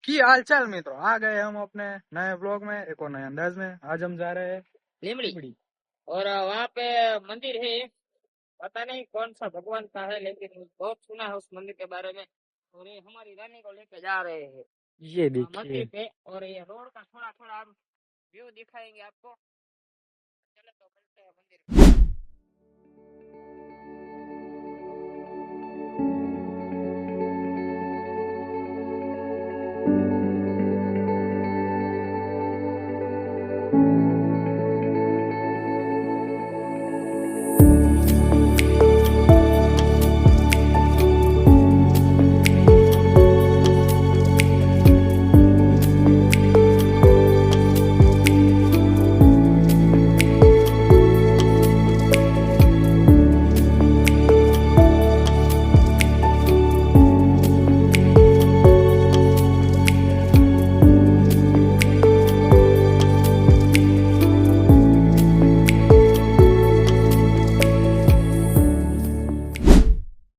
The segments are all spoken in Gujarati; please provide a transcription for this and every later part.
की हाल चाल मित्रों, आ गए हम अपने नए ब्लॉग में, एक और नए अंदाज में। आज हम जा रहे हैं लिमड़ी। लिमड़ी। और वहाँ पे मंदिर है, पता नहीं कौन सा भगवान का है, लेकिन बहुत सुना है उस मंदिर के बारे में। और ये हमारी रानी को लेके जा रहे हैं ये मंदिर देखिए। पे। और ये रोड का थोड़ा थोड़ा हम व्यू दिखाएंगे आपको। चले तो मिलते हैं मंदिर पे।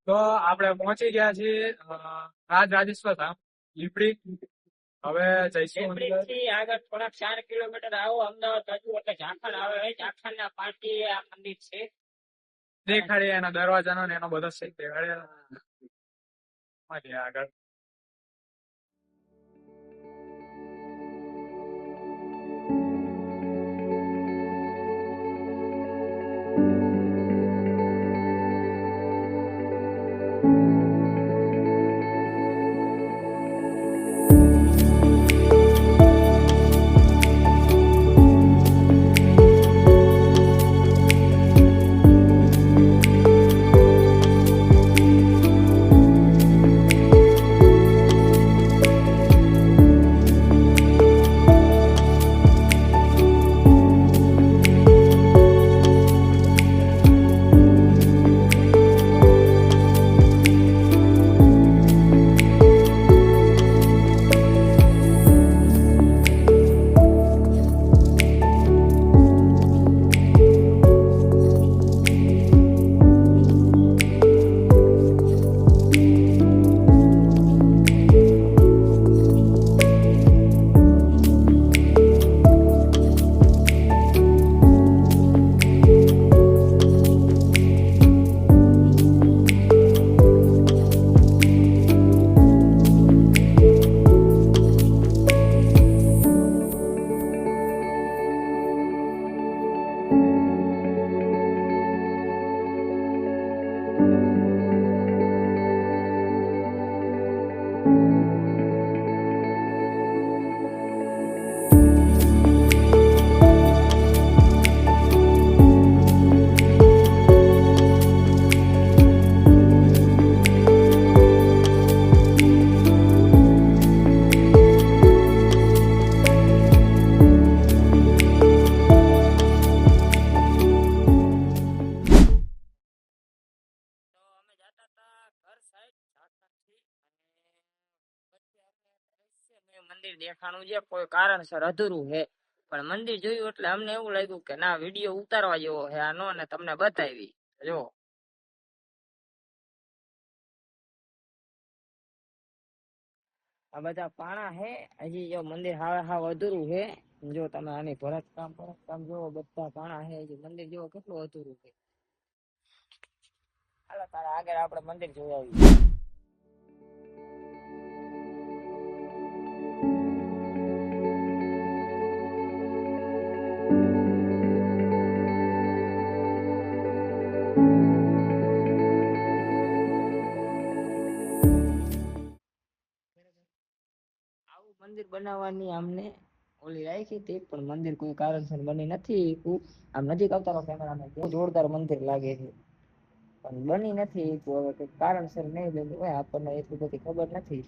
તો આપણે પહોંચી ગયા છીએ રાજરાજેશ્વર ધામ લીમડી। હવે જઈશું લીમડી અંદર। થી આગળ થોડાક 4 કિલોમીટર આવો અમદાવાદ બાજુ એટલે ઝાખડ આવે. ઝાખડ ના પાટી આ મંદિર છે. દેખાડીએ એના દરવાજાનો ને એનો બધો સેટ દેખાડીએ આગળ। મંદિર દેખાણું છે, કોઈ કારણસર અધૂરું છે, પણ મંદિર જોયું એટલે અમને એવું લાગ્યું કે ના, વિડીયો ઉતારવા જેવો છે આનો, અને તમને બતાવી જો આ બધા પાણા હે. હજી જો મંદિર હાવ અધૂરું છે. જો તમે આની ભરત કામ જોવો, બધા પાણા હે. હજી મંદિર જેવો કેટલું અધૂરું છે. હાલો તારા આગળ આપણે મંદિર જોઈ આવીએ. મંદિર બનાવવાની અમને ઓલી રાખી હતી, પણ મંદિર કોઈ કારણસર બની નથી. આમ નજીક આવતા કેમેરામેન, બહુ જોરદાર મંદિર લાગે છે, પણ બની નથી. હવે કઈક કારણસર નહીં બન્યું હોય, આપણને એટલી બધી ખબર નથી.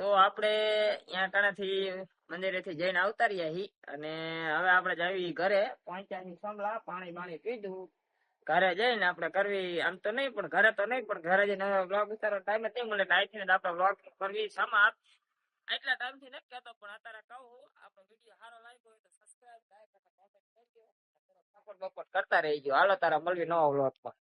તો આપણે અહીંયા કણાથી મંદિરેથી જઈને આવતા રહ્યા હી, અને હવે આપણે જાવી ઘરે. પહોંચ્યા સમલા, પાણી પીધું. ઘરે જઈને આપણે કરવી, આમ તો નહીં પણ ઘરે તો નહીં, પણ ઘરે જઈને બ્લોગ ઉતારવાનો ટાઈમ નથી મળે. ટાઈમ આપણે બ્લોગ કરવી સમાપ્ત. એટલા ટાઈમ થી નથી કહેતો, પણ અત્યારે કહું, આપણો વિડીયો સારો લાગ્યો હોય તો સબસ્ક્રાઇબ, લાઈક અને કોમેન્ટ કરજો. સપોર્ટ કરતા રહીજો. હાલો તારા મળવી નવા વ્લોગમાં.